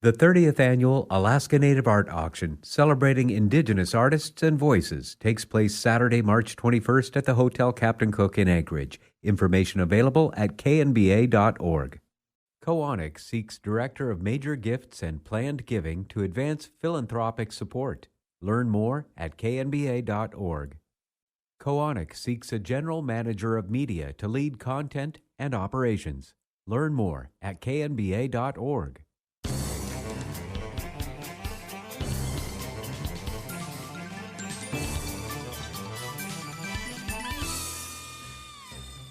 The 30th Annual Alaska Native Art Auction, celebrating Indigenous artists and voices, takes place Saturday, March 21st at the Hotel Captain Cook in Anchorage. Information available at knba.org. Koenig seeks Director of Major Gifts and Planned Giving to advance philanthropic support. Learn more at knba.org. Koenig seeks a General Manager of Media to lead content and operations. Learn more at knba.org.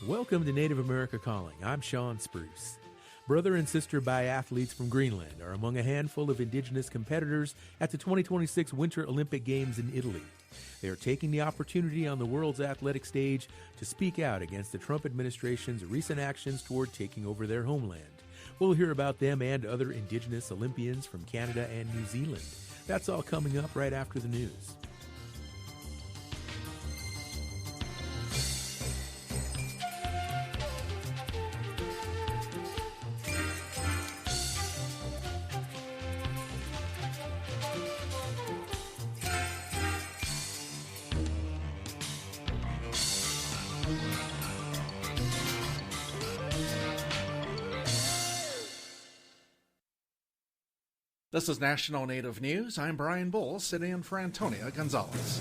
Welcome to Native America Calling. I'm Sean Spruce. Brother and sister biathletes from Greenland are among a handful of Indigenous competitors at the 2026 Winter Olympic Games in Italy. They are taking the opportunity on the world's athletic stage to speak out against the Trump administration's recent actions toward taking over their homeland. We'll hear about them and other Indigenous Olympians from Canada and New Zealand. That's all coming up right after the news. This is National Native News. I'm Brian Bull, sitting in for Antonia Gonzalez.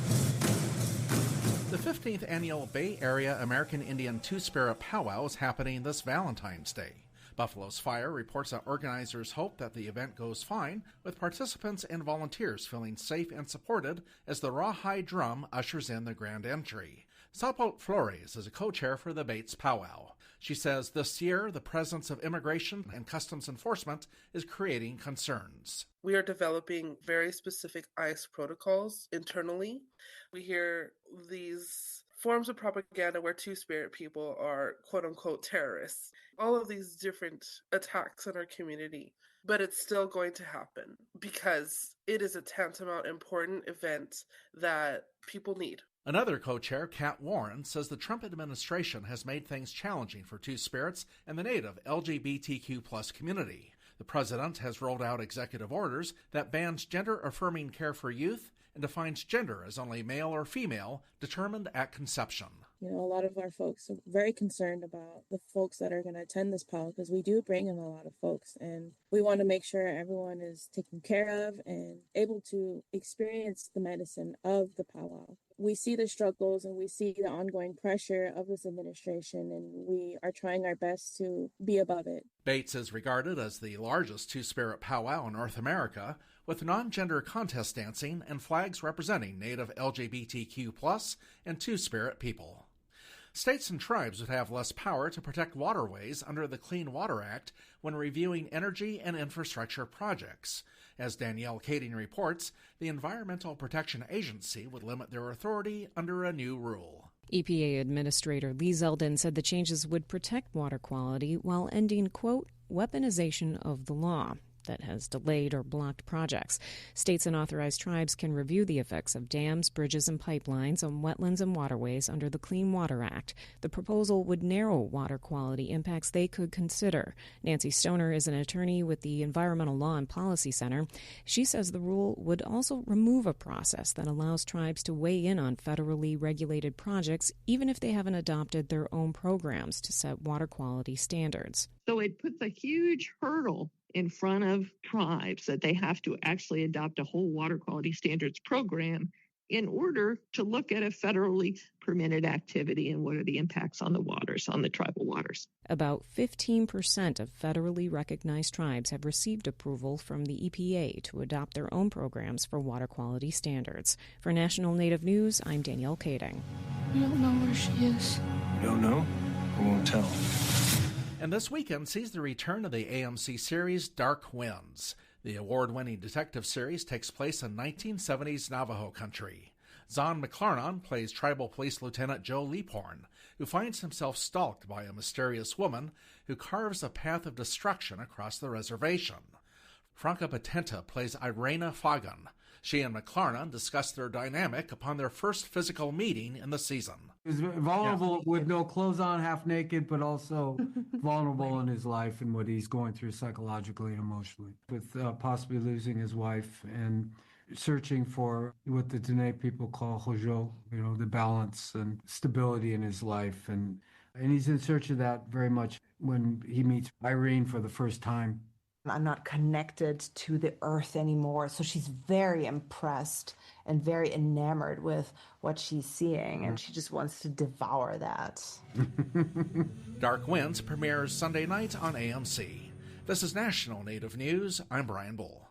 The 15th Annual Bay Area American Indian Two-Spirit Powwow is happening this Valentine's Day. Buffalo's Fire reports that organizers hope that the event goes fine, with participants and volunteers feeling safe and supported as the rawhide drum ushers in the grand entry. Salpote Flores is a co-chair for the Bates Powwow. She says this year the presence of immigration and customs enforcement is creating concerns. We are developing very specific ICE protocols internally. We hear these forms of propaganda where Two-Spirit people are quote-unquote terrorists. All of these different attacks on our community. But it's still going to happen because it is a tantamount important event that people need. Another co-chair, Kat Warren, says the Trump administration has made things challenging for Two-Spirits and the native LGBTQ+ community. The president has rolled out executive orders that bans gender-affirming care for youth and defines gender as only male or female, determined at conception. You know, a lot of our folks are very concerned about the folks that are going to attend this powwow because we do bring in a lot of folks and we want to make sure everyone is taken care of and able to experience the medicine of the powwow. We see the struggles and we see the ongoing pressure of this administration, and we are trying our best to be above it. Bates is regarded as the largest Two-Spirit powwow in North America, with non-gender contest dancing and flags representing native LGBTQ+ and Two-Spirit people. States and tribes would have less power to protect waterways under the Clean Water Act when reviewing energy and infrastructure projects. As Danielle Kading reports, the Environmental Protection Agency would limit their authority under a new rule. EPA Administrator Lee Zeldin said the changes would protect water quality while ending, quote, weaponization of the law that has delayed or blocked projects. States and authorized tribes can review the effects of dams, bridges, and pipelines on wetlands and waterways under the Clean Water Act. The proposal would narrow water quality impacts they could consider. Nancy Stoner is an attorney with the Environmental Law and Policy Center. She says the rule would also remove a process that allows tribes to weigh in on federally regulated projects, even if they haven't adopted their own programs to set water quality standards. So it puts a huge hurdle in front of tribes that they have to actually adopt a whole water quality standards program in order to look at a federally permitted activity and what are the impacts on the waters, on the tribal waters. About 15% of federally recognized tribes have received approval from the EPA to adopt their own programs for water quality standards. For National Native News, I'm Danielle Kading. We don't know where she is. We don't know? We won't tell. And this weekend sees the return of the AMC series Dark Winds. The award-winning detective series takes place in 1970s Navajo country. Zahn McClarnon plays Tribal Police Lieutenant Joe Leaphorn, who finds himself stalked by a mysterious woman who carves a path of destruction across the reservation. Franca Patenta plays Irena Fagan. She and McLarnon discussed their dynamic upon their first physical meeting in the season. He was vulnerable with no clothes on, half naked, but also vulnerable in his life and what he's going through psychologically and emotionally, with possibly losing his wife and searching for what the Dene people call hojo, the balance and stability in his life. And he's in search of that very much when he meets Irene for the first time. I'm not connected to the earth anymore. So she's very impressed and very enamored with what she's seeing, and she just wants to devour that. Dark Winds premieres Sunday night on AMC. This is National Native News. I'm Brian Bull.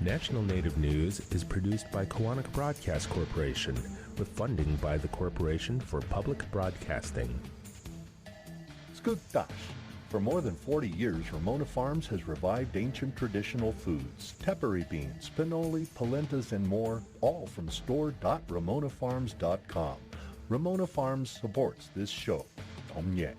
National Native News is produced by Kawanak Broadcast Corporation, with funding by the Corporation for Public Broadcasting. Skugtash. For more than 40 years, Ramona Farms has revived ancient traditional foods, tepary beans, pinoli, polentas, and more, all from store.ramonafarms.com. Ramona Farms supports this show. Omye.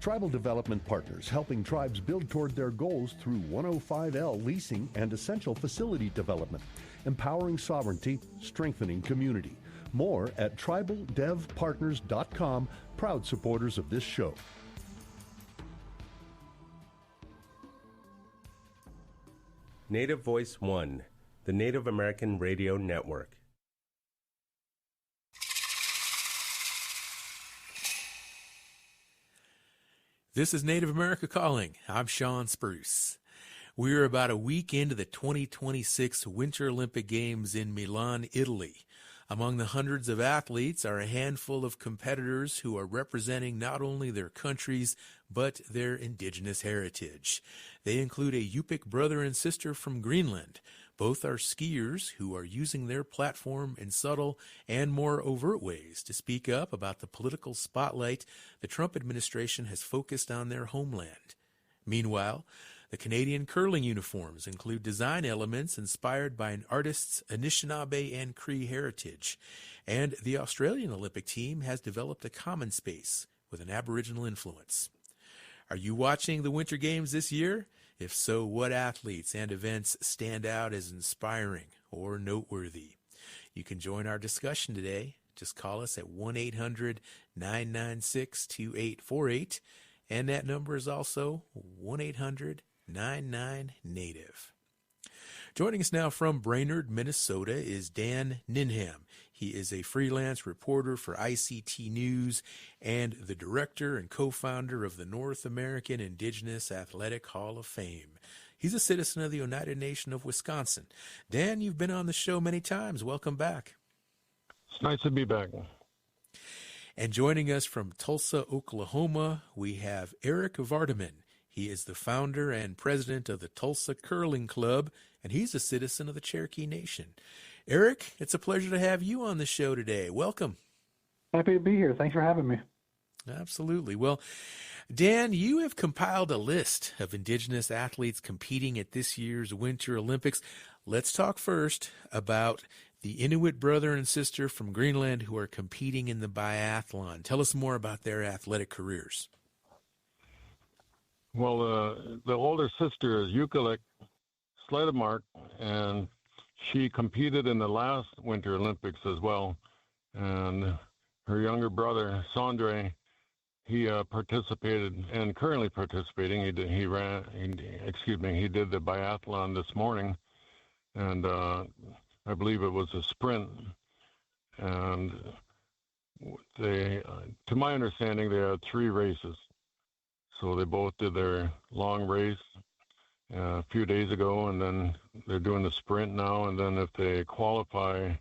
Tribal Development Partners, helping tribes build toward their goals through 105L leasing and essential facility development, empowering sovereignty, strengthening community. More at tribaldevpartners.com, proud supporters of this show. Native Voice One, the Native American Radio Network. This is Native America Calling. I'm Sean Spruce. We're about a week into the 2026 Winter Olympic Games in Milan, Italy. Among the hundreds of athletes are a handful of competitors who are representing not only their countries, but their indigenous heritage. They include a Yupik brother and sister from Greenland. Both are skiers who are using their platform in subtle and more overt ways to speak up about the political spotlight the Trump administration has focused on their homeland. Meanwhile, the Canadian curling uniforms include design elements inspired by an artist's Anishinaabe and Cree heritage, and the Australian Olympic team has developed a common space with an Aboriginal influence. Are you watching the Winter Games this year? If so, what athletes and events stand out as inspiring or noteworthy? You can join our discussion today. Just call us at 1-800-996-2848, and that number is also 1-800-99-NATIVE. Joining us now from Brainerd, Minnesota is Dan Ninham. He is a freelance reporter for ICT News and the director and co-founder of the North American Indigenous Athletic Hall of Fame. He's a citizen of the Oneida Nation of Wisconsin. Dan, you've been on the show many times. Welcome back. It's nice to be back. And joining us from Tulsa, Oklahoma, we have Eric Vardaman. He is the founder and president of the Tulsa Curling Club, and he's a citizen of the Cherokee Nation. Eric, it's a pleasure to have you on the show today. Welcome. Happy to be here. Thanks for having me. Absolutely. Well, Dan, you have compiled a list of Indigenous athletes competing at this year's Winter Olympics. Let's talk first about the Inuit brother and sister from Greenland who are competing in the biathlon. Tell us more about their athletic careers. Well, the older sister is Yukalek Sledemark, and she competed in the last Winter Olympics as well. And her younger brother, Sondre, he participated and currently participating. He did the biathlon this morning, and I believe it was a sprint. And they, to my understanding, they had 3 races. So they both did their long race a few days ago, and then they're doing the sprint now. And then if they qualify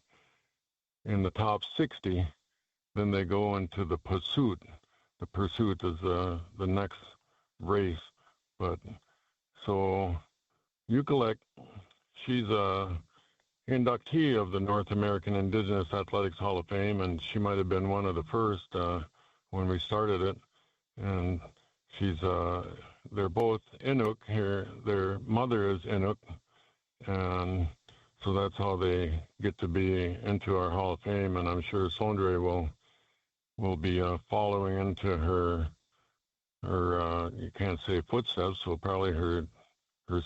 in the top 60, then they go into the pursuit. The pursuit is the next race. But so Yukalek, she's a inductee of the North American Indigenous Athletics Hall of Fame, and she might have been one of the first when we started it. And they're both Inuk here. Their mother is Inuk, and so that's how they get to be into our Hall of Fame. And I'm sure Sondre will will be following into her you can't say footsteps, so probably her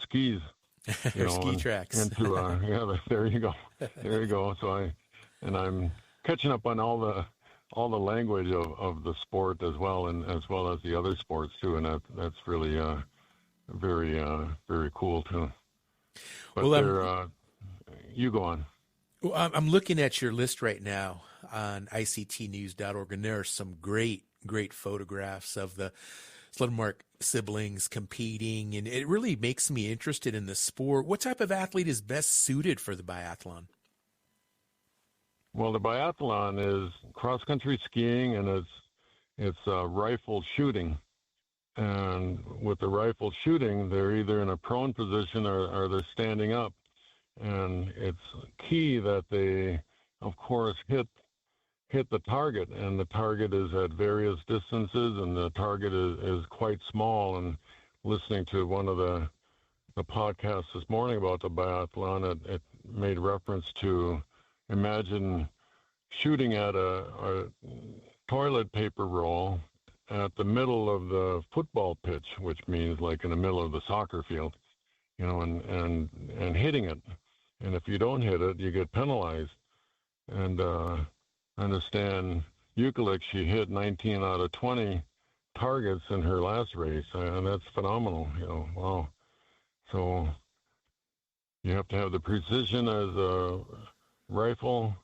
skis, Her ski tracks. into yeah. There you go, there you go. So I'm catching up on all the language of the sport as well, and as well as the other sports too, and that's really very very cool too. But well, you go on. Well, I'm looking at your list right now on ictnews.org, and there are some great photographs of the Sludmark siblings competing, and it really makes me interested in the sport. What type of athlete is best suited for the biathlon? Well, the biathlon is cross-country skiing, and it's rifle shooting. And with the rifle shooting, they're either in a prone position or they're standing up. And it's key that they, of course, hit the target, and the target is at various distances, and the target is quite small. And listening to one of the podcasts this morning about the biathlon, it made reference to imagine shooting at a toilet paper roll at the middle of the football pitch, which means like in the middle of the soccer field, and hitting it. And if you don't hit it, you get penalized. And I understand Ukalik, she hit 19 out of 20 targets in her last race, and that's phenomenal. Wow. So you have to have the precision as a rifle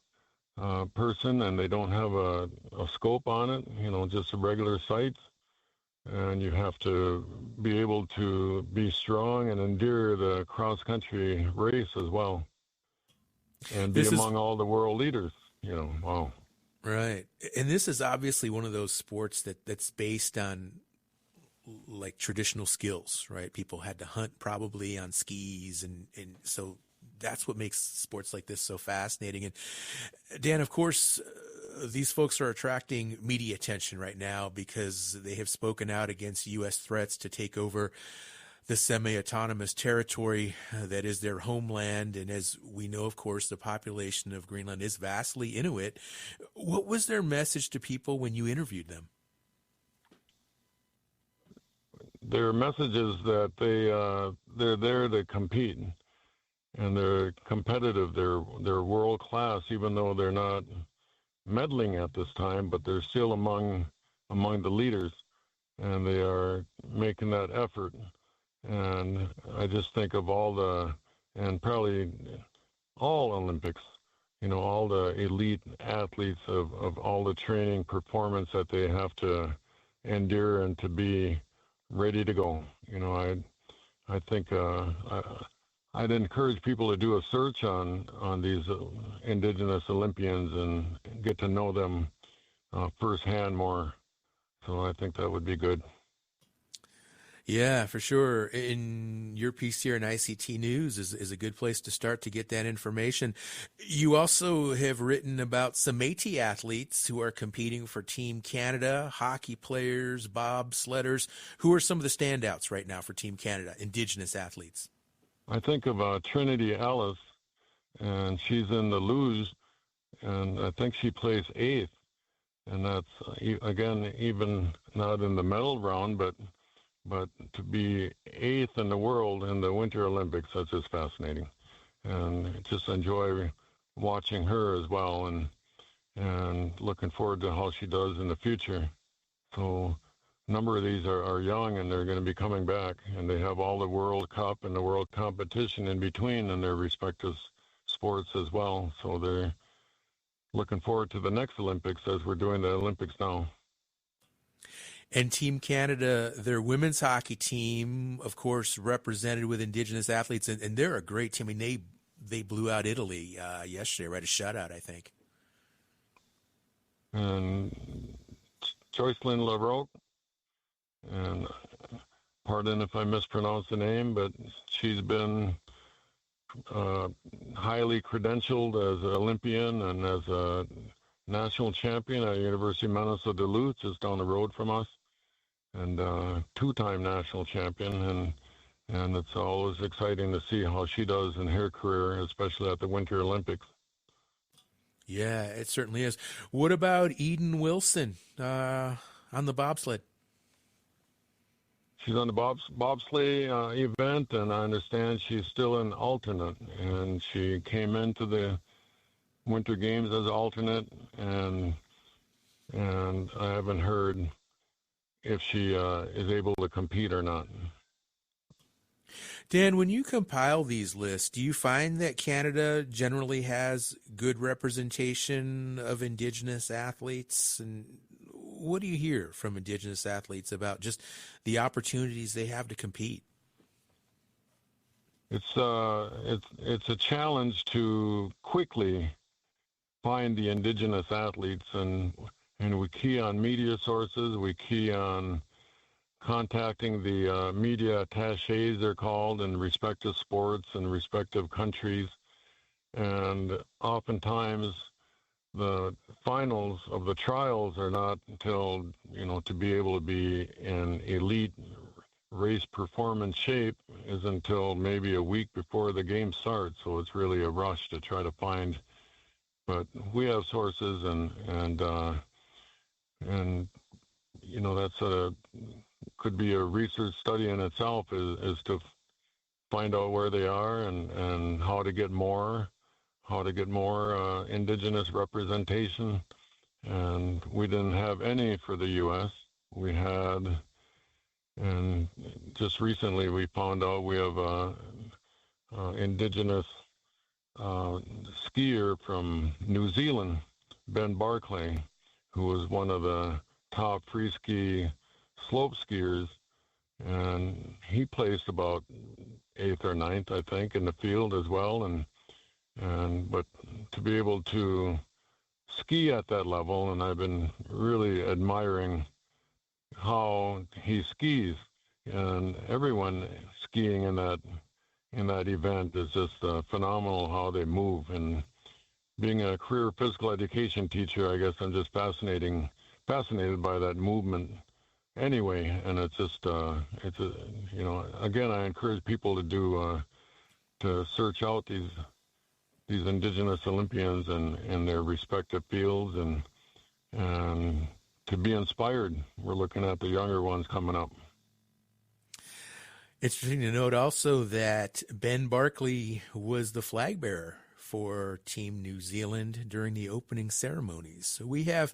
person, and they don't have a scope on it, just a regular sights. And you have to be able to be strong and endure the cross-country race as well, and be among all the world leaders. Wow. Right. And this is obviously one of those sports that's based on like traditional skills, right? People had to hunt probably on skis, and so that's what makes sports like this so fascinating. And Dan, of course, these folks are attracting media attention right now because they have spoken out against U.S. threats to take over the semi-autonomous territory that is their homeland. And as we know, of course, the population of Greenland is vastly Inuit. What was their message to people when you interviewed them? Their message is that they're there to compete, and they're competitive. They're world class, even though they're not meddling at this time, but they're still among the leaders, and they are making that effort. And I just think of and probably all Olympics, all the elite athletes of all the training performance that they have to endure and to be ready to go. I think I'd encourage people to do a search on these Indigenous Olympians and get to know them firsthand more. So I think that would be good. Yeah, for sure. In your piece here in ICT News is a good place to start to get that information. You also have written about some Métis athletes who are competing for Team Canada, hockey players, bobsledders. Who are some of the standouts right now for Team Canada, Indigenous athletes? I think of Trinity Ellis, and she's in the luge, and I think she plays 8th. And that's, again, even not in the medal round, but to be 8th in the world in the Winter Olympics, that's just fascinating. And just enjoy watching her as well, and looking forward to how she does in the future. So a number of these are young, and they're going to be coming back, and they have all the World Cup and the World Competition in between in their respective sports as well. So they're looking forward to the next Olympics as we're doing the Olympics now. And Team Canada, their women's hockey team, of course, represented with Indigenous athletes, and they're a great team. I mean, they blew out Italy yesterday, right? A shutout, I think. And Joycelyn LaRoque, and pardon if I mispronounce the name, but she's been highly credentialed as an Olympian and as a national champion at University of Minnesota Duluth, just down the road from us, and 2-time national champion. And it's always exciting to see how she does in her career, especially at the Winter Olympics. Yeah, it certainly is. What about Eden Wilson on the bobsled? She's on the bobsleigh event, and I understand she's still an alternate. And she came into the Winter Games as an alternate, and I haven't heard if she is able to compete or not. Dan, when you compile these lists, do you find that Canada generally has good representation of Indigenous athletes? And what do you hear from Indigenous athletes about just the opportunities they have to compete? It's a challenge to quickly find the Indigenous athletes, and we key on media sources. We key on contacting the media attachés, they're called, in respective sports and respective countries. And oftentimes the finals of the trials are not until, to be able to be in elite race performance shape is until maybe a week before the game starts. So it's really a rush to try to find. But we have sources, and that's could be a research study in itself, is to find out where they are and how to get more Indigenous representation. And we didn't have any for the U.S. We had, and just recently we found out we have a Indigenous skier from New Zealand, Ben Barclay, who was one of the top free ski slope skiers, and he placed about 8th or 9th, I think, in the field as well. But to be able to ski at that level, and I've been really admiring how he skis, and everyone skiing in that event is just phenomenal how they move. And being a career physical education teacher, I guess I'm just fascinated by that movement anyway. And it's just again, I encourage people to search out these Indigenous Olympians in their respective fields, and to be inspired. We're looking at the younger ones coming up. Interesting to note also that Ben Barclay was the flag bearer for Team New Zealand during the opening ceremonies. So we have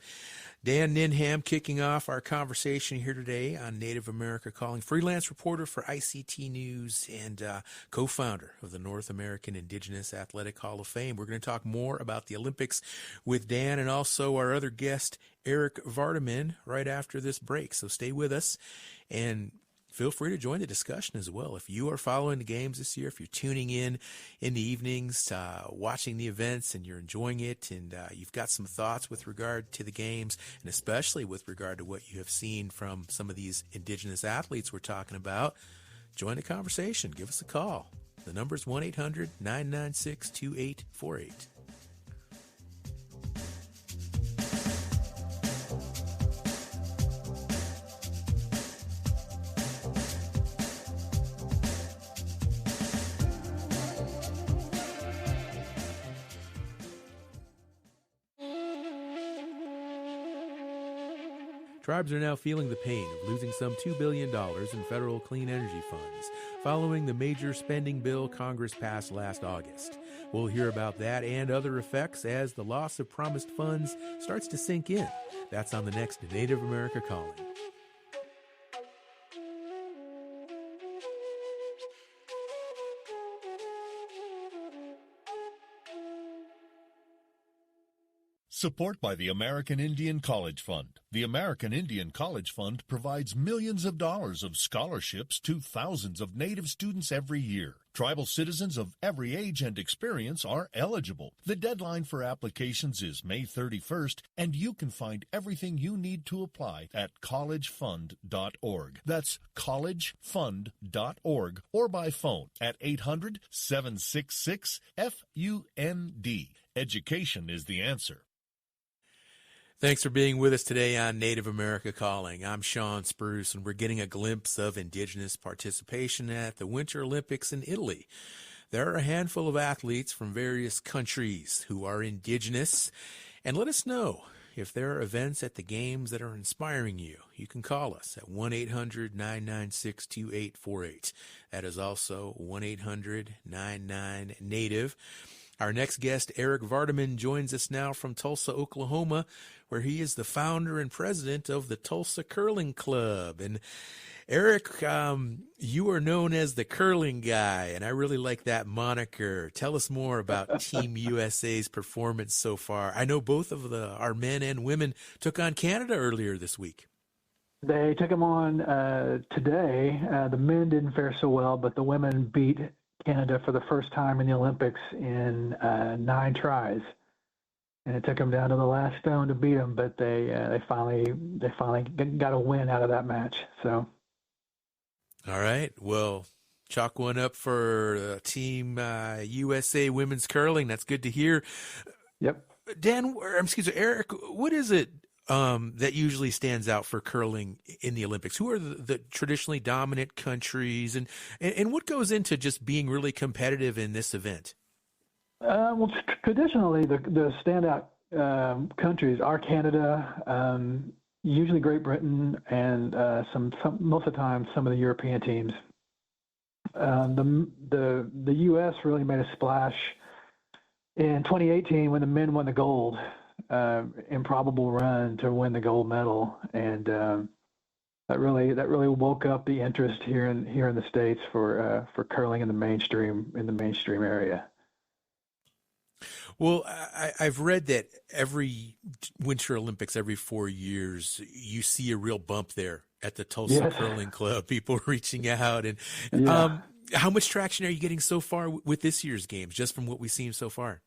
Dan Ninham kicking off our conversation here today on Native America Calling, freelance reporter for ICT News and co-founder of the North American Indigenous Athletic Hall of Fame. We're going to talk more about the Olympics with Dan and also our other guest, Eric Vardaman, right after this break. So stay with us and feel free to join the discussion as well. If you are following the games this year, if you're tuning in the evenings, watching the events, and you're enjoying it, and you've got some thoughts with regard to the games, and especially with regard to what you have seen from some of these Indigenous athletes we're talking about, join the conversation. Give us a call. The number is 1-800-996-2848. Tribes are now feeling the pain of losing some $2 billion in federal clean energy funds following the major spending bill Congress passed last August. We'll hear about that and other effects as the loss of promised funds starts to sink in. That's on the next Native America Calling. Support by the American Indian College Fund. The American Indian College Fund provides millions of dollars of scholarships to thousands of Native students every year. Tribal citizens of every age and experience are eligible. The deadline for applications is May 31st, and you can find everything you need to apply at collegefund.org. That's collegefund.org, or by phone at 800-766-FUND. Education is the answer. Thanks for being with us today on Native America Calling. I'm Sean Spruce, and we're getting a glimpse of Indigenous participation at the Winter Olympics in Italy. There are a handful of athletes from various countries who are Indigenous. And let us know if there are events at the games that are inspiring you. You can call us at 1-800-996-2848. That is also 1-800-99-NATIVE. Our next guest, Eric Vardaman, joins us now from Tulsa, Oklahoma, where he is the founder and president of the Tulsa Curling Club. And Eric, you are known as the curling guy, and I really like that moniker. Tell us more about Team USA's performance so far. I know both of our men and women took on Canada earlier this week. They took them on today. The men didn't fare so well, but the women beat Canada for the first time in the Olympics in 9 tries. And it took them down to the last stone to beat them, but they finally got a win out of that match. So. All right. Well, chalk one up for Team USA Women's Curling. That's good to hear. Yep. Eric, what is it that usually stands out for curling in the Olympics? Who are the traditionally dominant countries, and what goes into just being really competitive in this event? Well, traditionally, the standout countries are Canada, usually Great Britain, and most of the time some of the European teams. The U.S. really made a splash in 2018 when the men won the gold. Improbable run to win the gold medal, and that really woke up the interest here in the States for curling in the mainstream area. Well, I've read that every Winter Olympics, every 4 years, you see a real bump there at the Tulsa Curling Club, people reaching out. And how much traction are you getting so far with this year's games, just from what we've seen so far?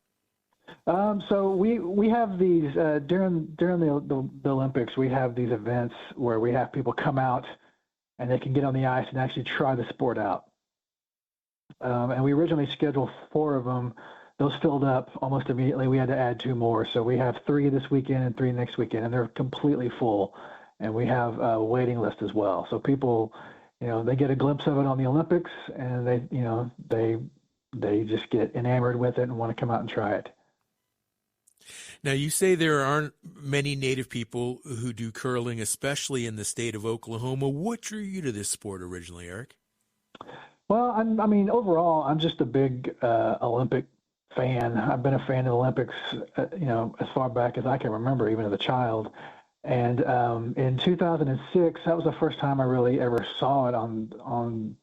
So we have these during the Olympics, we have these events where we have people come out and they can get on the ice and actually try the sport out. And we originally scheduled 4 of them. Those filled up almost immediately. We had to add 2 more. So we have 3 this weekend and 3 next weekend, and they're completely full. And we have a waiting list as well. So people, they get a glimpse of it on the Olympics, and they just get enamored with it and want to come out and try it. Now, you say there aren't many Native people who do curling, especially in the state of Oklahoma. What drew you to this sport originally, Eric? Well, overall, I'm just a big Olympic fan. I've been a fan of the Olympics, as far back as I can remember, even as a child. And in 2006, that was the first time I really ever saw it on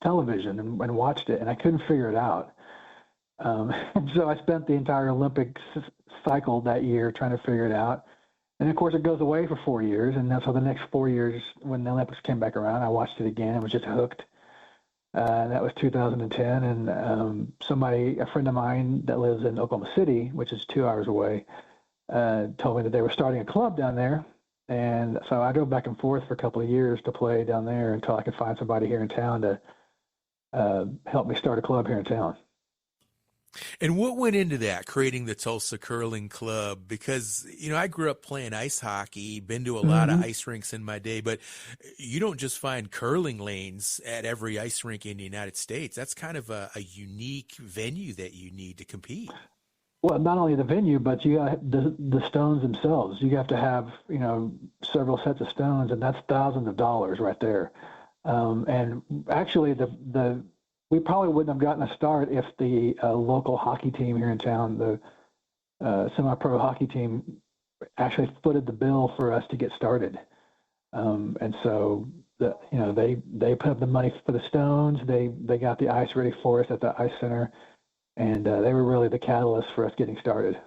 television and watched it, and I couldn't figure it out. And so I spent the entire Olympics cycle that year trying to figure it out. And of course, it goes away for 4 years, and so the next 4 years, when the Olympics came back around, I watched it again and was just hooked. That was 2010, and a friend of mine that lives in Oklahoma City, which is 2 hours away, told me that they were starting a club down there. And so I drove back and forth for a couple of years to play down there until I could find somebody here in town to help me start a club here in town. And what went into that, creating the Tulsa Curling Club? Because, I grew up playing ice hockey, been to a lot of ice rinks in my day, but you don't just find curling lanes at every ice rink in the United States. That's kind of a unique venue that you need to compete. Well, not only the venue, but you got the stones themselves. You have to have, several sets of stones, and that's thousands of dollars right there. And actually, we probably wouldn't have gotten a start if the local hockey team here in town, the semi-pro hockey team, actually footed the bill for us to get started. And so, they put up the money for the stones. They got the ice ready for us at the ice center, and they were really the catalyst for us getting started.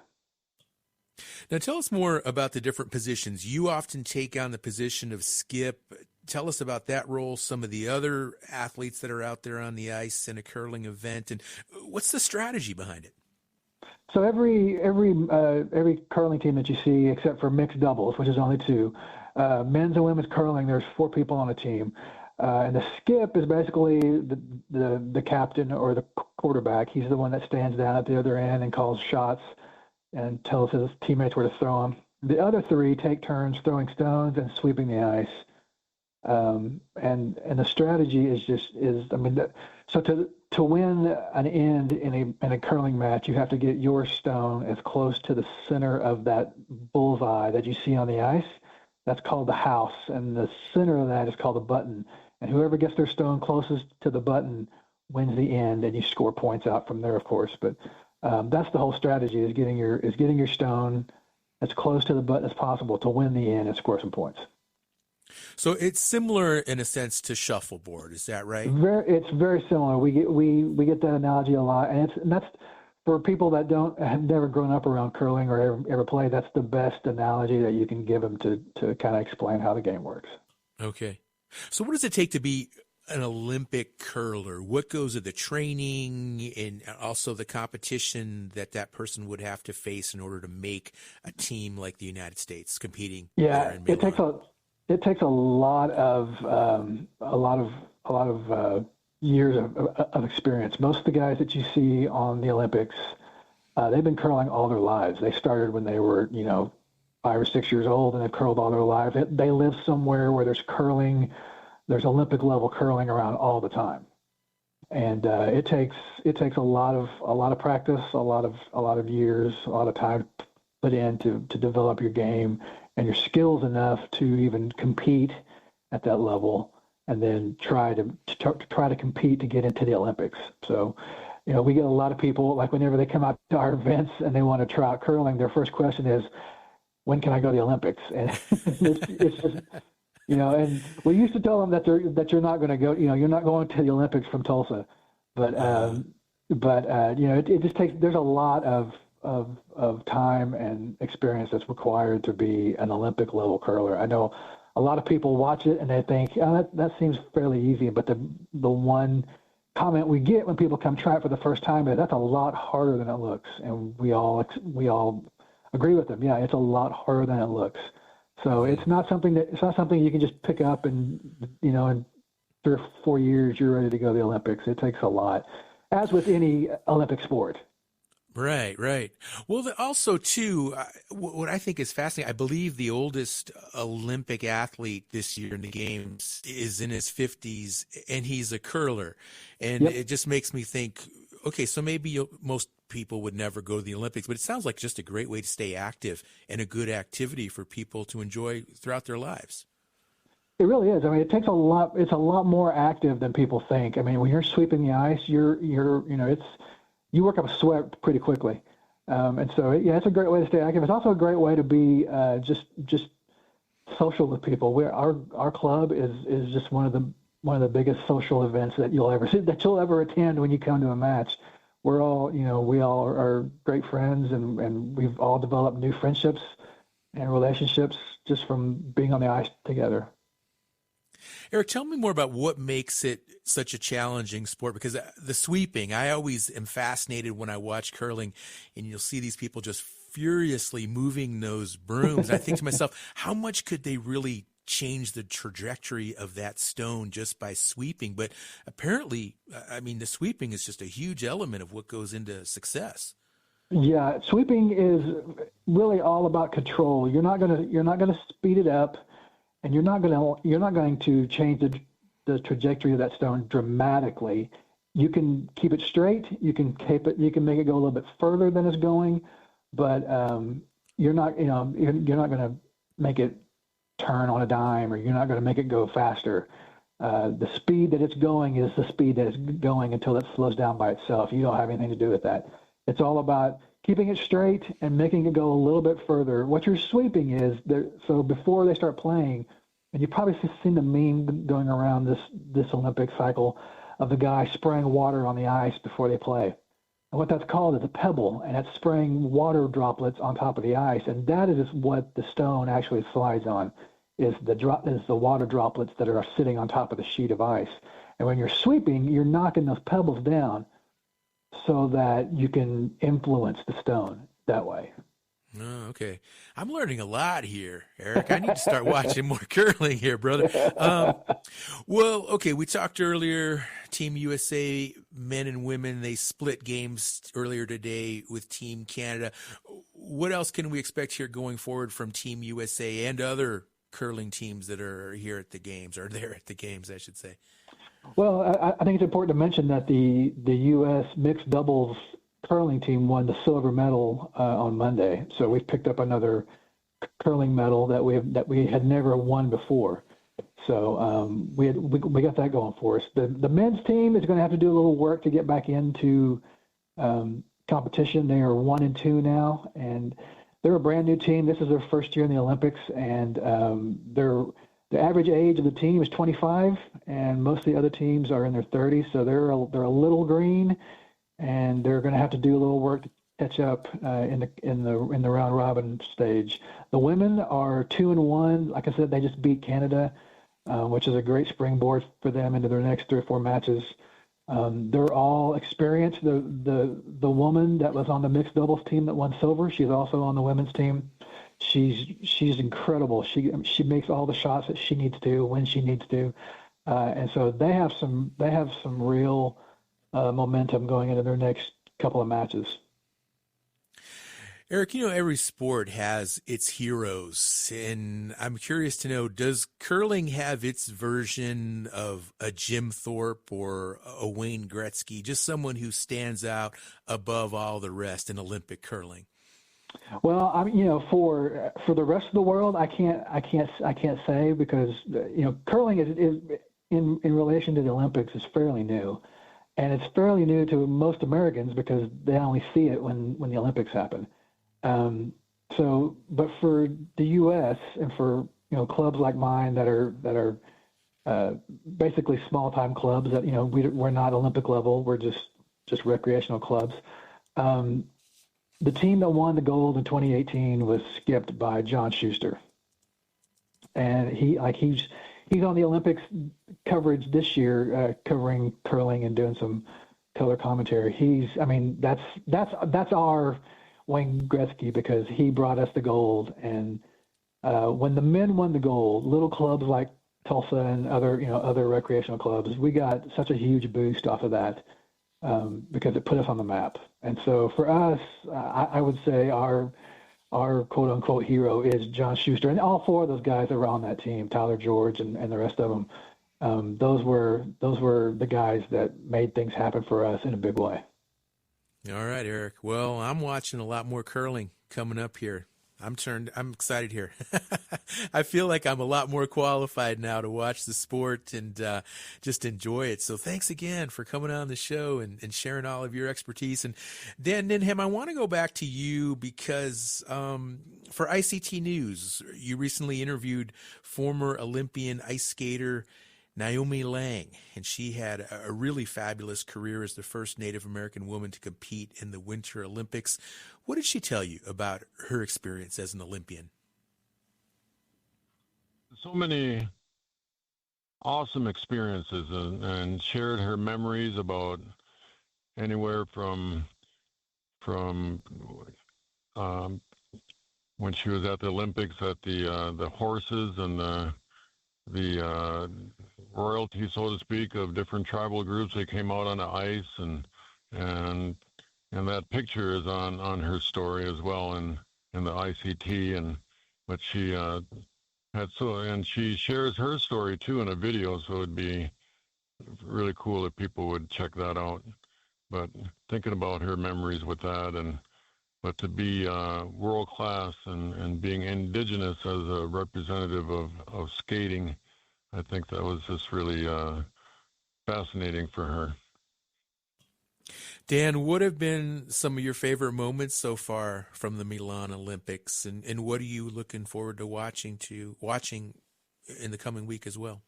Now, tell us more about the different positions. You often take on the position of skip. Tell us about that role, some of the other athletes that are out there on the ice in a curling event, and what's the strategy behind it? So every curling team that you see, except for mixed doubles, which is only 2, men's and women's curling, there's 4 people on a team. And the skip is basically the captain or the quarterback. He's the one that stands down at the other end and calls shots and tells his teammates where to throw them. The other 3 take turns throwing stones and sweeping the ice. And the strategy is so to win an end in a curling match, you have to get your stone as close to the center of that bullseye that you see on the ice. That's called the house, and the center of that is called the button. And whoever gets their stone closest to the button wins the end, and you score points out from there, of course. But that's the whole strategy: is getting your stone as close to the button as possible to win the end and score some points. So it's similar in a sense to shuffleboard, is that right? It's very similar. We get that analogy a lot, and that's for people that have never grown up around curling or ever played. That's the best analogy that you can give them to kind of explain how the game works. Okay, so what does it take to be an Olympic curler? What goes into the training and also the competition that person would have to face in order to make a team like the United States competing? Yeah, it takes a lot of years of experience. Most of the guys that you see on the Olympics, they've been curling all their lives. They started when they were 5 or 6 years old, and they've curled all their lives. They live somewhere where there's curling. There's Olympic level curling around all the time, and it takes a lot of practice, a lot of years, a lot of time put in to develop your game and your skills enough to even compete at that level, and then try to compete to get into the Olympics. So, we get a lot of people, like whenever they come out to our events and they want to try out curling, their first question is, when can I go to the Olympics? And it's just, and we used to tell them that you're not going to go, you're not going to the Olympics from Tulsa, but it just takes, there's a lot of time and experience that's required to be an Olympic level curler. I know a lot of people watch it and they think, oh, that seems fairly easy, but the one comment we get when people come try it for the first time is that's a lot harder than it looks, and we all agree with them. Yeah, it's a lot harder than it looks. So it's not something you can just pick up and in 3 or 4 years you're ready to go to the Olympics. It takes a lot, as with any Olympic sport. Right. Well, also, too, what I think is fascinating, I believe the oldest Olympic athlete this year in the Games is in his 50s, and he's a curler. And It just makes me think, okay, so maybe most people would never go to the Olympics, but it sounds like just a great way to stay active and a good activity for people to enjoy throughout their lives. It really is. I mean, it takes a lot. It's a lot more active than people think. I mean, when you're sweeping the ice, you work up a sweat pretty quickly. And so, it's a great way to stay active. It's also a great way to be just social with people. Our club is just one of the biggest social events that you'll ever attend when you come to a match. We're all, we all are great friends, and we've all developed new friendships and relationships just from being on the ice together. Eric, tell me more about what makes it such a challenging sport, because the sweeping, I always am fascinated when I watch curling, and you'll see these people just furiously moving those brooms. I think to myself, how much could they really change the trajectory of that stone just by sweeping? But apparently, I mean, the sweeping is just a huge element of what goes into success. Yeah, sweeping is really all about control. You're not gonna speed it up, and you're not going to change the trajectory of that stone dramatically. You can keep it straight. You can make it go a little bit further than it's going, but you're not going to make it turn on a dime, or you're not going to make it go faster. The speed that it's going is the speed that it's going until it slows down by itself. You don't have anything to do with that. It's all about keeping it straight and making it go a little bit further. What you're sweeping is so before they start playing, and you've probably seen the meme going around this Olympic cycle of the guy spraying water on the ice before they play. And what that's called is a pebble, and it's spraying water droplets on top of the ice, and that is what the stone actually slides on, is the water droplets that are sitting on top of the sheet of ice. And when you're sweeping, you're knocking those pebbles down so that you can influence the stone that way. Oh, okay. I'm learning a lot here, Eric. I need to start watching more curling here, brother. Well, okay, we talked earlier, Team USA, men and women, they split games earlier today with Team Canada. What else can we expect here going forward from Team USA and other curling teams that are here at the games, or there at the games, I should say? Well, I think it's important to mention that the U.S. mixed doubles curling team won the silver medal on Monday. So we've picked up another curling medal that we had never won before. So we got that going for us. The men's team is going to have to do a little work to get back into competition. They are 1-2 now, and they're a brand new team. This is their first year in the Olympics, and the average age of the team is 25, and most of the other teams are in their 30s. So they're a little green, and they're going to have to do a little work to catch up in the round robin stage. The women are 2-1. Like I said, they just beat Canada, which is a great springboard for them into their next 3 or 4 matches. They're all experienced. The woman that was on the mixed doubles team that won silver, she's also on the women's team. She's incredible. She makes all the shots that she needs to when she needs to, and so they have some real momentum going into their next couple of matches. Eric, every sport has its heroes, and I'm curious to know, does curling have its version of a Jim Thorpe or a Wayne Gretzky, just someone who stands out above all the rest in Olympic curling? Well, for the rest of the world, I can't say, because curling is in relation to the Olympics is fairly new, and it's fairly new to most Americans because they only see it when the Olympics happen. But for the U.S. and for clubs like mine that are basically small time clubs that we're not Olympic level, we're just recreational clubs. The team that won the gold in 2018 was skipped by John Schuster, and he's on the Olympics coverage this year, covering curling and doing some color commentary. That's our Wayne Gretzky, because he brought us the gold. And when the men won the gold, little clubs like Tulsa and other recreational clubs, we got such a huge boost off of that, because it put us on the map. And so for us, I would say our quote unquote hero is John Schuster, and all 4 of those guys that were on that team, Tyler George and the rest of them. Those were the guys that made things happen for us in a big way. All right, Eric. Well, I'm watching a lot more curling coming up here. I'm excited here. I feel like I'm a lot more qualified now to watch the sport and just enjoy it. So thanks again for coming on the show and sharing all of your expertise. And Dan Ninham, I want to go back to you because for ICT News, you recently interviewed former Olympian ice skater Naomi Lang, and she had a really fabulous career as the first Native American woman to compete in the Winter Olympics. What did she tell you about her experience as an Olympian? So many awesome experiences, and shared her memories about anywhere from when she was at the Olympics at the horses and the royalty, so to speak, of different tribal groups that came out on the ice, and that picture is on her story as well in the ICT, but she and she shares her story too in a video, so it'd be really cool if people would check that out. But thinking about her memories with that, but to be world class and being Indigenous as a representative of skating, I think that was just really fascinating for her. Dan, what have been some of your favorite moments so far from the Milan Olympics, and what are you looking forward to watching in the coming week as well?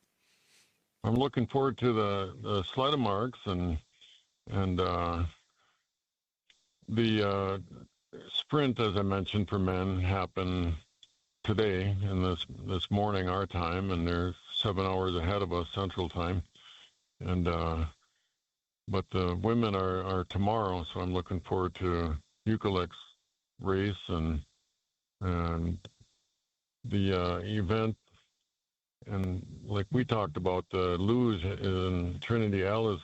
I'm looking forward to the Sledemarks and the sprint, as I mentioned, for men happened today and this morning our time, and they're 7 hours ahead of us Central Time, and but the women are tomorrow, so I'm looking forward to Ukalik's race and the event. And like we talked about, the luge in Trinity Ellis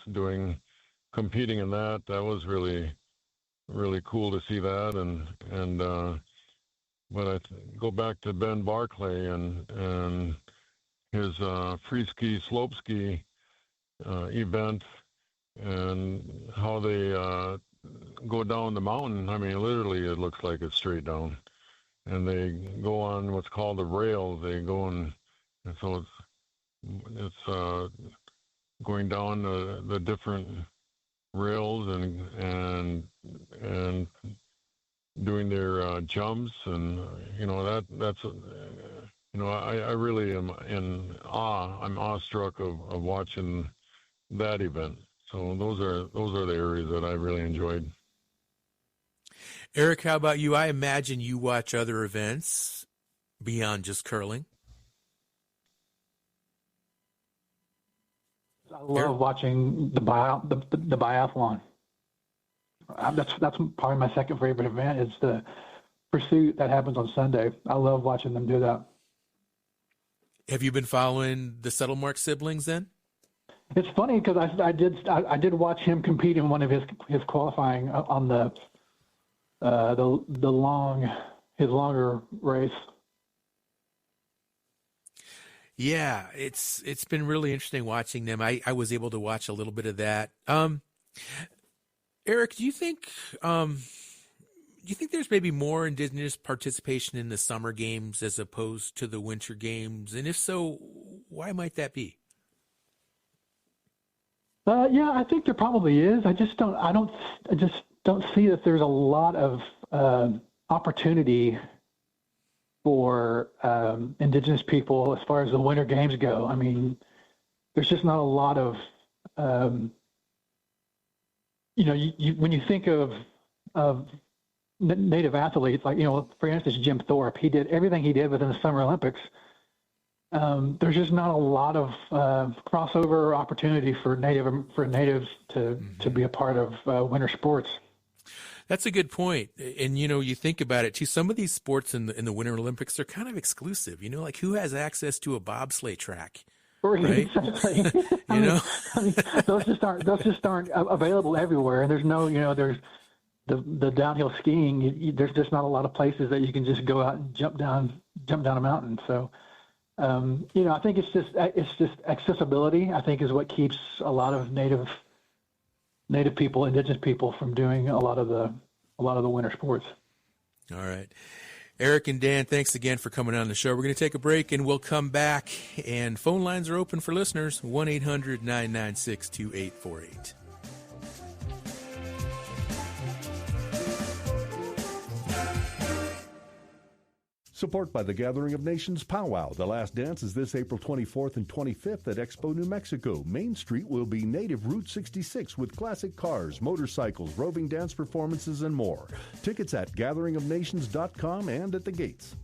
competing in that was really, really cool to see that. And but I go back to Ben Barclay and his free ski, slope ski event and how they go down the mountain. I mean, literally, it looks like it's straight down. And they go on what's called a rail. They go and so it's going down the different rails and doing their jumps, and that's I really am in awe. I'm awestruck of watching that event. So those are the areas that I really enjoyed. Eric, how about you? I imagine you watch other events beyond just curling. I love watching the biathlon. That's probably my second favorite event. Is the pursuit that happens on Sunday. I love watching them do that. Have you been following the Settlemark siblings then? It's funny because I did watch him compete in one of his qualifying on the longer race. Yeah, it's been really interesting watching them. I was able to watch a little bit of that. Eric, do you think there's maybe more Indigenous participation in the summer games as opposed to the winter games? And if so, why might that be? Yeah, I think there probably is. I just don't see that there's a lot of opportunity for Indigenous people as far as the winter games go. I mean, there's just not a lot of, when you think of Native athletes, like, for instance, Jim Thorpe, he did everything he did within the Summer Olympics. There's just not a lot of crossover opportunity for natives to be a part of winter sports. That's a good point. And, you think about it too, some of these sports in the Winter Olympics, they're kind of exclusive, like who has access to a bobsleigh track? Right? Exactly. Those just aren't available everywhere. And there's no, there's the downhill skiing. There's just not a lot of places that you can just go out and jump down a mountain. So, I think it's just accessibility, I think, is what keeps a lot of native people, Indigenous people, from doing a lot of the winter sports. All right. Eric and Dan, thanks again for coming on the show. We're going to take a break and we'll come back, and phone lines are open for listeners, 1-800-996-2848. Support by the Gathering of Nations Powwow. The last dance is this April 24th and 25th at Expo, New Mexico. Main Street will be Native Route 66 with classic cars, motorcycles, roving dance performances, and more. Tickets at gatheringofnations.com and at the gates.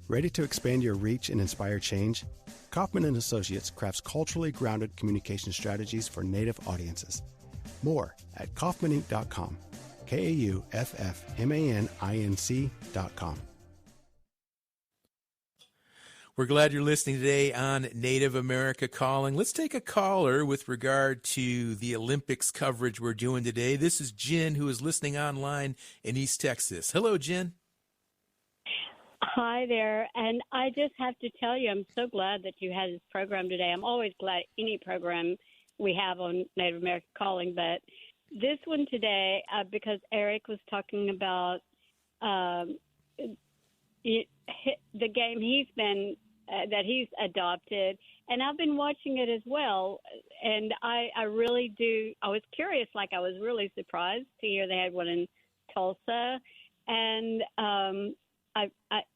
Ready to expand your reach and inspire change? Kaufman & Associates crafts culturally grounded communication strategies for Native audiences. More at kaufmaninc.com. KAUFFMANINC.com. We're glad you're listening today on Native America Calling. Let's take a caller with regard to the Olympics coverage we're doing today. This is Jen, who is listening online in East Texas. Hello, Jen. Hi there. And I just have to tell you, I'm so glad that you had this program today. I'm always glad any program we have on Native America Calling, but this one today, because Eric was talking about the game he's been that he's adopted, and I've been watching it as well, and I really do. I was curious, like I was really surprised to hear they had one in Tulsa, and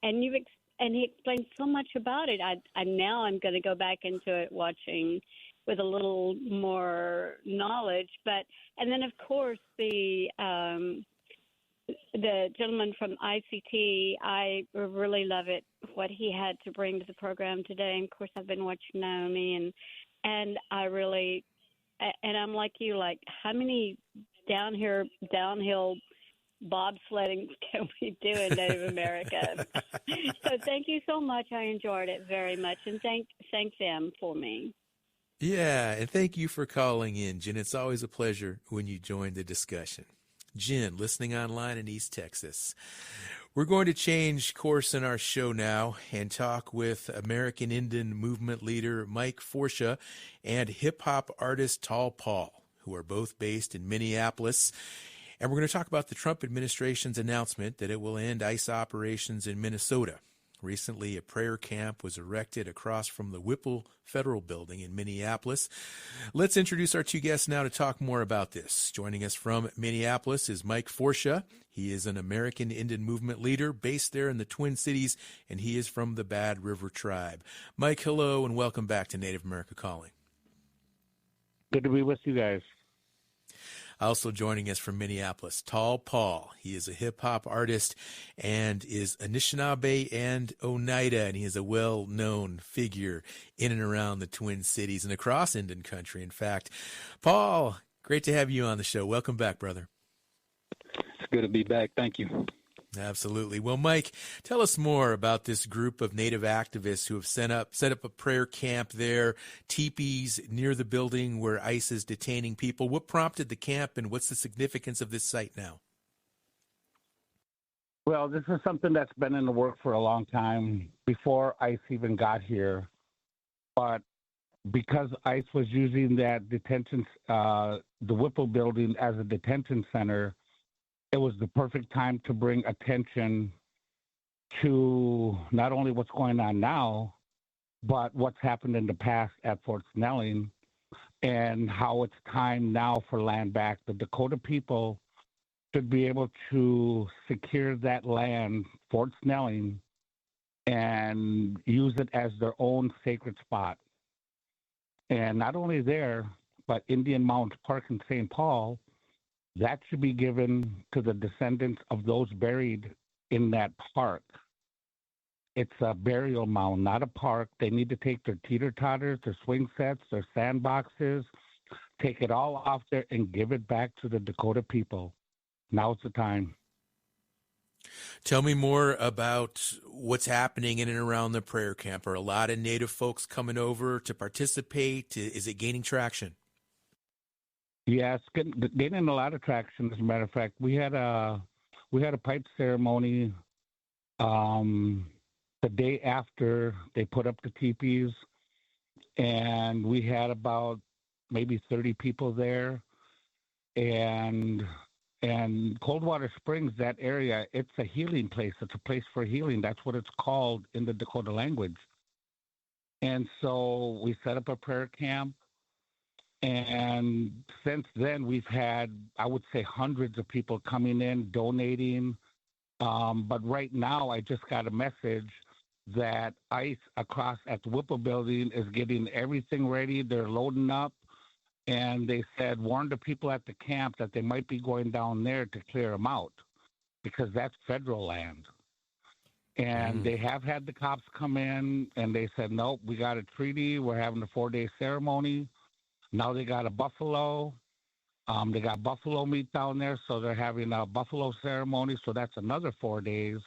he explained so much about it. Now I'm going to go back into it watching with a little more knowledge, and then of course the gentleman from ICT, I really love it, what he had to bring to the program today. And of course, I've been watching Naomi, and I really, and I'm like you, like, how many downhill bobsledding can we do in Native America? So thank you so much. I enjoyed it very much, and thank them for me. Yeah, and thank you for calling in, Jen. It's always a pleasure when you join the discussion. Jen, listening online in East Texas. We're going to change course in our show now and talk with American Indian movement leader Mike Forsha and hip-hop artist Tall Paul, who are both based in Minneapolis. And we're going to talk about the Trump administration's announcement that it will end ICE operations in Minnesota. Recently, a prayer camp was erected across from the Whipple Federal Building in Minneapolis. Let's introduce our two guests now to talk more about this. Joining us from Minneapolis is Mike Forsha. He is an American Indian movement leader based there in the Twin Cities, and he is from the Bad River Tribe. Mike, hello, and welcome back to Native America Calling. Good to be with you guys. Also joining us from Minneapolis, Tall Paul. He is a hip-hop artist and is Anishinaabe and Oneida, and he is a well-known figure in and around the Twin Cities and across Indian country, in fact. Paul, great to have you on the show. Welcome back, brother. It's good to be back. Thank you. Absolutely. Well, Mike, tell us more about this group of Native activists who have set up a prayer camp there, teepees near the building where ICE is detaining people. What prompted the camp, and what's the significance of this site now? Well, this is something that's been in the work for a long time, before ICE even got here. But because ICE was using that the Whipple building as a detention center, it was the perfect time to bring attention to not only what's going on now, but what's happened in the past at Fort Snelling, and how it's time now for land back. The Dakota people should be able to secure that land, Fort Snelling, and use it as their own sacred spot. And not only there, but Indian Mounds Park in St. Paul, that should be given to the descendants of those buried in that park. It's a burial mound, not a park. They need to take their teeter-totters, their swing sets, their sandboxes, take it all off there and give it back to the Dakota people. Now's the time. Tell me more about what's happening in and around the prayer camp. Are a lot of Native folks coming over to participate? Is it gaining traction? Yeah, it's gaining a lot of traction. As a matter of fact, we had a pipe ceremony the day after they put up the teepees, and we had about maybe 30 people there. And Coldwater Springs, that area, it's a healing place. It's a place for healing. That's what it's called in the Dakota language. And so we set up a prayer camp. And since then, we've had, I would say, hundreds of people coming in, donating. But right now, I just got a message that ICE across at the Whipple building is getting everything ready. They're loading up. And they said, warn the people at the camp that they might be going down there to clear them out, because that's federal land. And they have had the cops come in, and they said, nope, we got a treaty. We're having a 4-day ceremony. Now they got a buffalo. They got buffalo meat down there, so they're having a buffalo ceremony. So that's another 4 days.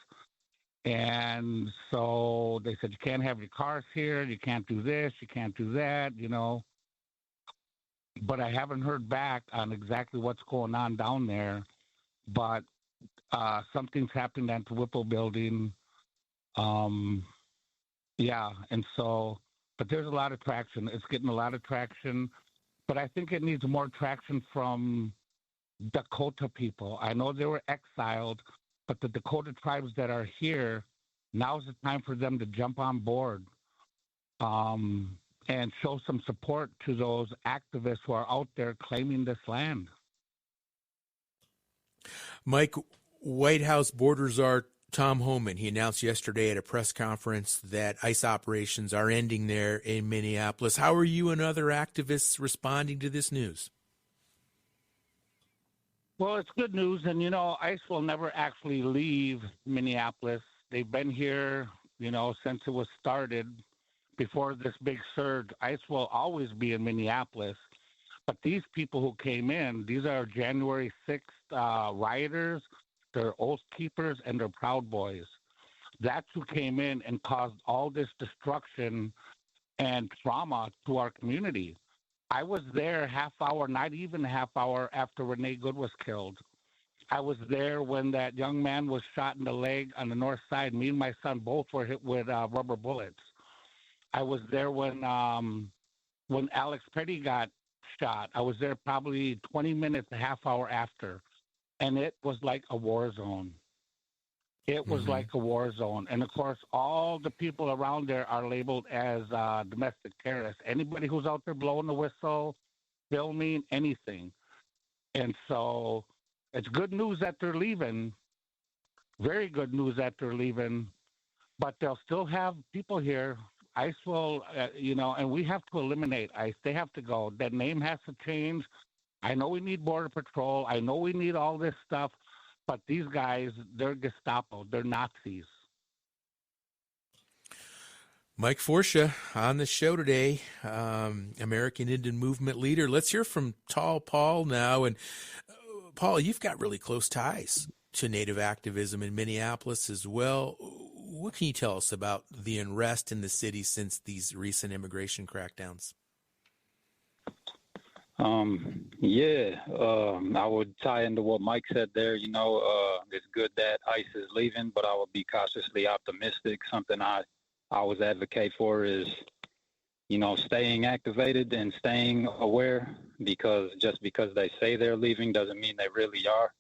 And so they said, you can't have your cars here. You can't do this. You can't do that, you know. But I haven't heard back on exactly what's going on down there. But something's happened at the Whipple building. Yeah, and so, but there's a lot of traction. It's getting a lot of traction. But I think it needs more traction from Dakota people. I know they were exiled, but the Dakota tribes that are here, now's the time for them to jump on board and show some support to those activists who are out there claiming this land. Mike, White House Border Czar Tom Homan, he announced yesterday at a press conference that ICE operations are ending there in Minneapolis. How are you and other activists responding to this news? Well, it's good news. And, you know, ICE will never actually leave Minneapolis. They've been here, you know, since it was started. Before this big surge, ICE will always be in Minneapolis. But these people who came in, these are January 6th rioters. They're Oath Keepers and they're Proud Boys. That's who came in and caused all this destruction and trauma to our community. I was there half hour, not even half hour after Renee Good was killed. I was there when that young man was shot in the leg on the north side. Me and my son both were hit with rubber bullets. I was there when Alex Petty got shot. I was there probably 20 minutes, a half hour after, and it was like a war zone. It was like a war zone. And, of course, all the people around there are labeled as domestic terrorists. Anybody who's out there blowing the whistle, filming, anything. And so it's good news that they're leaving, very good news that they're leaving, but they'll still have people here. ICE will, and we have to eliminate ICE. They have to go. That name has to change. I know we need Border Patrol. I know we need all this stuff. But these guys, they're Gestapo. They're Nazis. Mike Forsha on the show today, American Indian Movement leader. Let's hear from Tall Paul now. And Paul, you've got really close ties to Native activism in Minneapolis as well. What can you tell us about the unrest in the city since these recent immigration crackdowns? I would tie into what Mike said there. It's good that ICE is leaving, but I would be cautiously optimistic. Something I always advocate for is, staying activated and staying aware, because just because they say they're leaving doesn't mean they really are.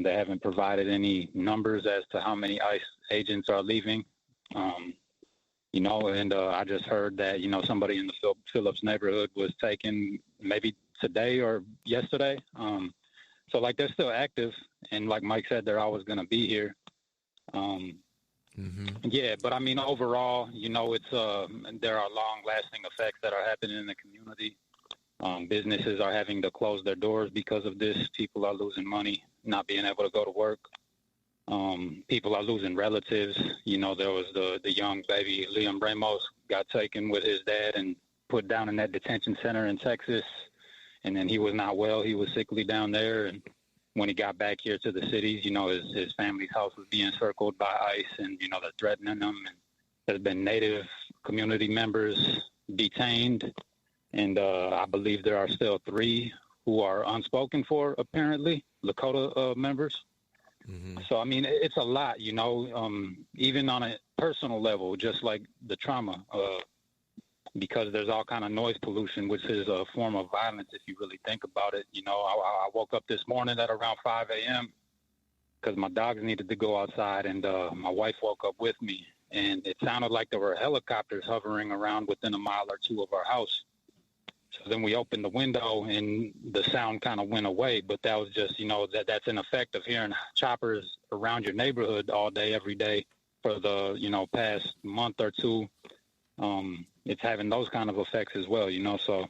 They haven't provided any numbers as to how many ICE agents are leaving. I just heard that, somebody in the Phillips neighborhood was taken maybe today or yesterday. So they're still active. And like Mike said, they're always going to be here. Yeah, but overall, it's there are long-lasting effects that are happening in the community. Businesses are having to close their doors because of this. People are losing money, not being able to go to work. People are losing relatives. There was the young baby, Liam Ramos, got taken with his dad and put down in that detention center in Texas. And then he was not well. He was sickly down there. And when he got back here to the cities, his family's house was being circled by ICE, and, they're threatening him. And there's been Native community members detained. And I believe there are still 3 who are unspoken for, apparently, Lakota members. So, it's a lot, even on a personal level, just like the trauma, because there's all kind of noise pollution, which is a form of violence if you really think about it. I woke up this morning at around 5 a.m. because my dogs needed to go outside, and my wife woke up with me, and it sounded like there were helicopters hovering around within a mile or 2 of our house. So then we opened the window and the sound kind of went away, but that was just, that's an effect of hearing choppers around your neighborhood all day, every day for the, past month or 2. It's having those kind of effects as well, so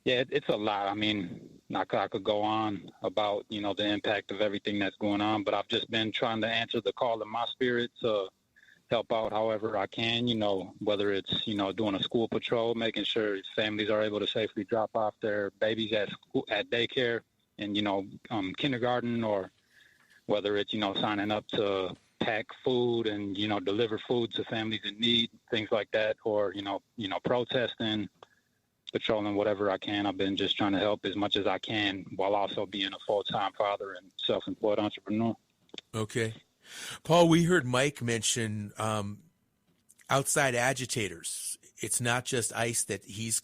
yeah, it's a lot. I could go on about, the impact of everything that's going on, but I've just been trying to answer the call in my spirit to help out however I can, whether it's, doing a school patrol, making sure families are able to safely drop off their babies at school, at daycare and, kindergarten, or whether it's, signing up to pack food and, deliver food to families in need, things like that, or, protesting, patrolling, whatever I can. I've been just trying to help as much as I can while also being a full-time father and self-employed entrepreneur. Okay. Paul, we heard Mike mention outside agitators. It's not just ICE that he's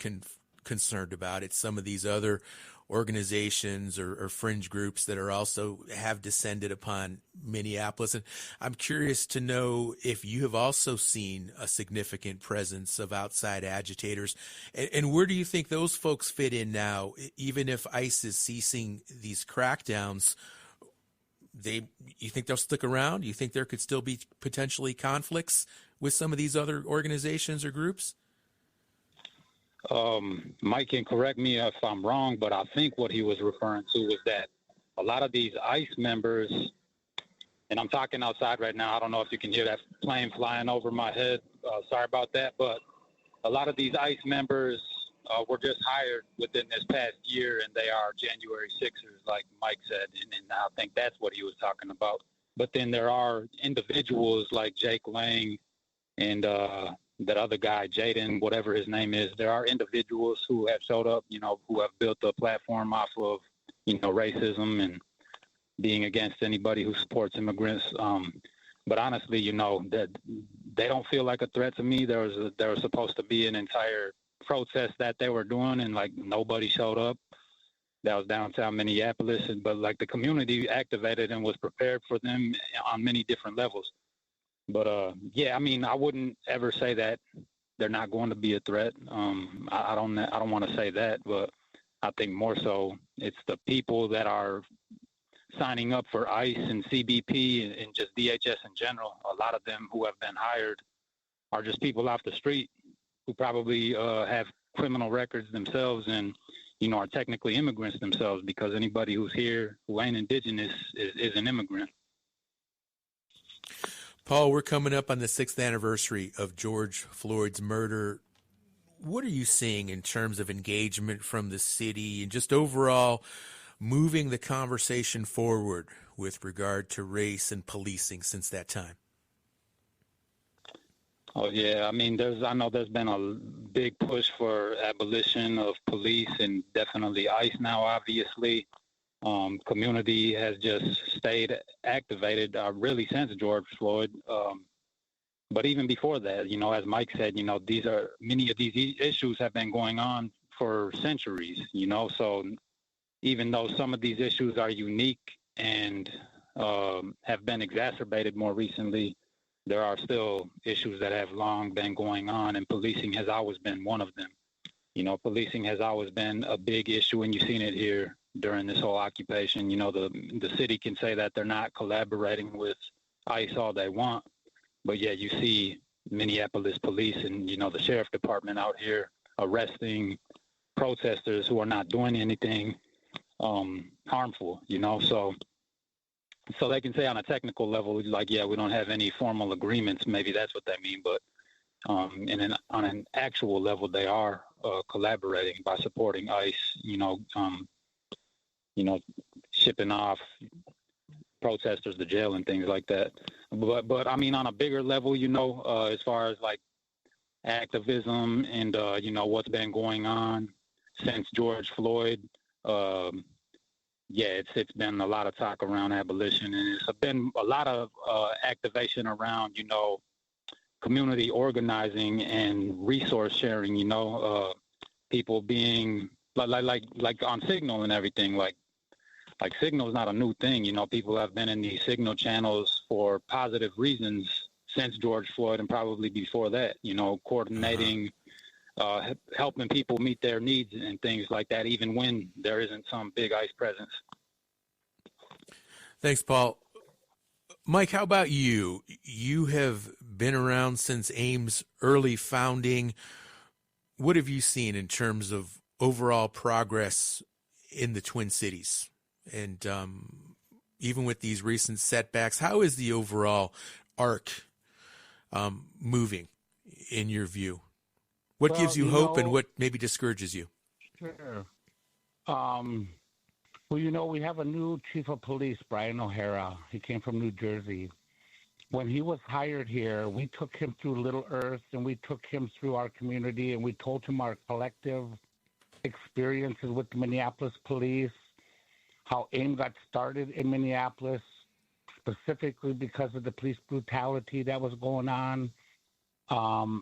concerned about. It's some of these other organizations or fringe groups that are also have descended upon Minneapolis. And I'm curious to know if you have also seen a significant presence of outside agitators. And where do you think those folks fit in now, even if ICE is ceasing these crackdowns? You think they'll stick around? You think there could still be potentially conflicts with some of these other organizations or groups? Mike can correct me if I'm wrong, but I think what he was referring to was that a lot of these ICE members, and I'm talking outside right now, I don't know if you can hear that plane flying over my head. Sorry about that, but a lot of these ICE members were just hired within this past year, and they are January 6ers, like Mike said, and I think that's what he was talking about. But then there are individuals like Jake Lang and that other guy, Jaden, whatever his name is. There are individuals who have showed up, who have built a platform off of, racism and being against anybody who supports immigrants. But honestly, that they don't feel like a threat to me. There was supposed to be an entire protest that they were doing, and like nobody showed up. That was downtown Minneapolis, but like the community activated and was prepared for them on many different levels. But yeah, I mean, I wouldn't ever say that they're not going to be a threat. I don't want to say that, but I think more so it's the people that are signing up for ICE and CBP and just DHS in general. A lot of them who have been hired are just people off the street who probably have criminal records themselves and are technically immigrants themselves, because anybody who's here who ain't indigenous is an immigrant. Paul, we're coming up on the 6th anniversary of George Floyd's murder. What are you seeing in terms of engagement from the city and just overall moving the conversation forward with regard to race and policing since that time? Oh yeah, I mean, I know there's been a big push for abolition of police, and definitely ICE now. Obviously, community has just stayed activated really since George Floyd. But even before that, as Mike said, many of these issues have been going on for centuries. So even though some of these issues are unique and have been exacerbated more recently, there are still issues that have long been going on, and policing has always been one of them. Policing has always been a big issue, and you've seen it here during this whole occupation. The city can say that they're not collaborating with ICE all they want, but yet you see Minneapolis police and, the sheriff department out here arresting protesters who are not doing anything harmful, So they can say on a technical level, like, yeah, we don't have any formal agreements. Maybe that's what they mean. But on an actual level, they are collaborating by supporting ICE, shipping off protesters to jail and things like that. But I mean, on a bigger level, as far as like activism and, what's been going on since George Floyd, yeah, it's been a lot of talk around abolition, and it's been a lot of activation around, community organizing and resource sharing. People being like on Signal and everything. Like Signal is not a new thing. People have been in these Signal channels for positive reasons since George Floyd and probably before that. Coordinating. Helping people meet their needs and things like that, even when there isn't some big ICE presence. Thanks, Paul. Mike, how about you? You have been around since AIM's early founding. What have you seen in terms of overall progress in the Twin Cities? And even with these recent setbacks, how is the overall arc moving in your view? What gives you hope and what maybe discourages you? Sure. Well, we have a new chief of police, Brian O'Hara. He came from New Jersey. When he was hired here, we took him through Little Earth, and we took him through our community, and we told him our collective experiences with the Minneapolis police, how AIM got started in Minneapolis, specifically because of the police brutality that was going on.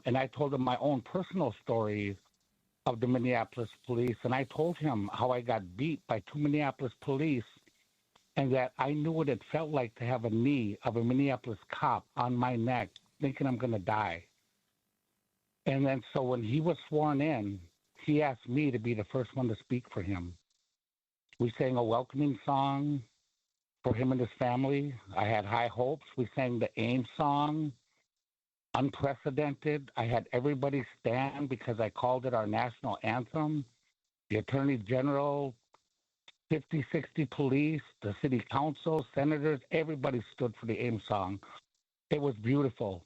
And I told him my own personal stories of the Minneapolis police, and I told him how I got beat by 2 Minneapolis police, and that I knew what it felt like to have a knee of a Minneapolis cop on my neck, thinking I'm going to die. And then so when he was sworn in, he asked me to be the first one to speak for him. We sang a welcoming song for him and his family. I had high hopes. We sang the AIM song. Unprecedented. I had everybody stand because I called it our national anthem. The Attorney General, 50, 60 police, the city council, senators, everybody stood for the AIM song. It was beautiful.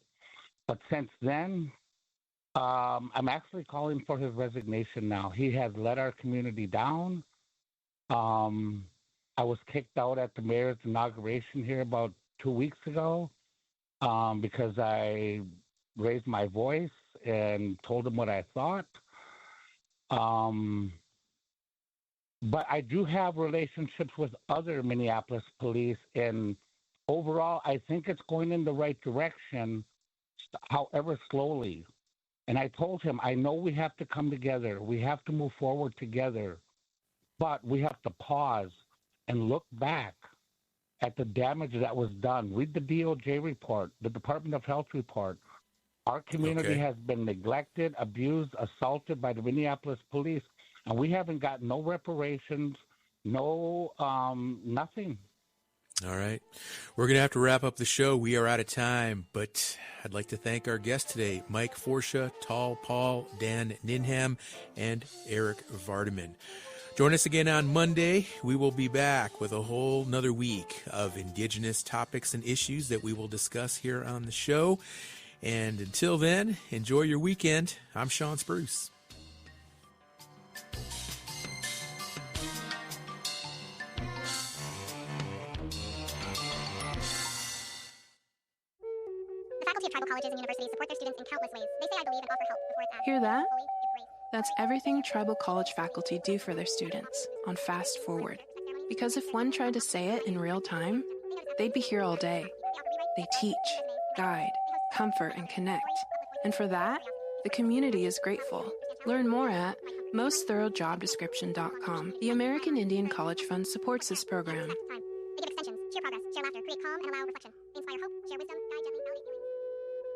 But since then, I'm actually calling for his resignation now. He has let our community down. I was kicked out at the mayor's inauguration here about 2 weeks ago. Because I raised my voice and told him what I thought. But I do have relationships with other Minneapolis police, and overall, I think it's going in the right direction, however slowly. And I told him, I know we have to come together. We have to move forward together. But we have to pause and look back at the damage that was done. Read the DOJ report, the Department of Health report. Our community has been neglected, abused, assaulted by the Minneapolis police, and we haven't got no reparations, no nothing. All right. We're going to have to wrap up the show. We are out of time, but I'd like to thank our guests today, Mike Forsha, Tal Paul, Dan Ninham, and Eric Vardaman. Join us again on Monday. We will be back with a whole nother week of Indigenous topics and issues that we will discuss here on the show. And until then, enjoy your weekend. I'm Sean Spruce. Hear that? That's everything tribal college faculty do for their students on Fast Forward. Because if one tried to say it in real time, they'd be here all day. They teach, guide, comfort, and connect. And for that, the community is grateful. Learn more at mostthoroughdjobdescription.com. The American Indian College Fund supports this program. They give extensions, share progress, share laughter, create calm, and allow reflection. They inspire hope, share wisdom, guide gently, validate healing.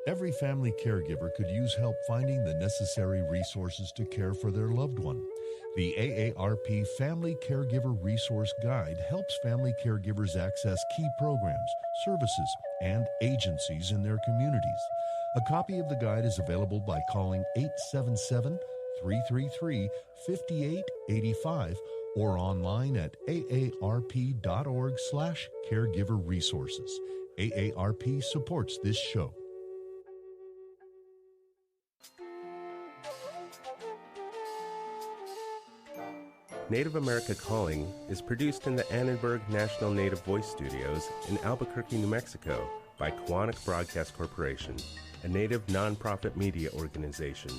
Every family caregiver could use help finding the necessary resources to care for their loved one. The AARP Family Caregiver Resource Guide helps family caregivers access key programs, services, and agencies in their communities. A copy of the guide is available by calling 877-333-5885 or online at aarp.org/caregiver-resources. AARP supports this show. Native America Calling is produced in the Annenberg National Native Voice Studios in Albuquerque, New Mexico by Quantic Broadcast Corporation, a Native nonprofit media organization.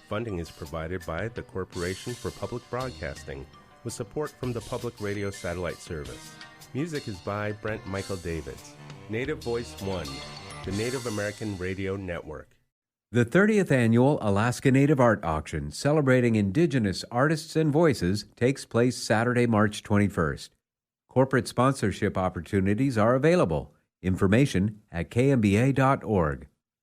Funding is provided by the Corporation for Public Broadcasting with support from the Public Radio Satellite Service. Music is by Brent Michael Davids. Native Voice One, the Native American Radio Network. The 30th Annual Alaska Native Art Auction, celebrating Indigenous artists and voices, takes place Saturday, March 21st. Corporate sponsorship opportunities are available. Information at kmba.org.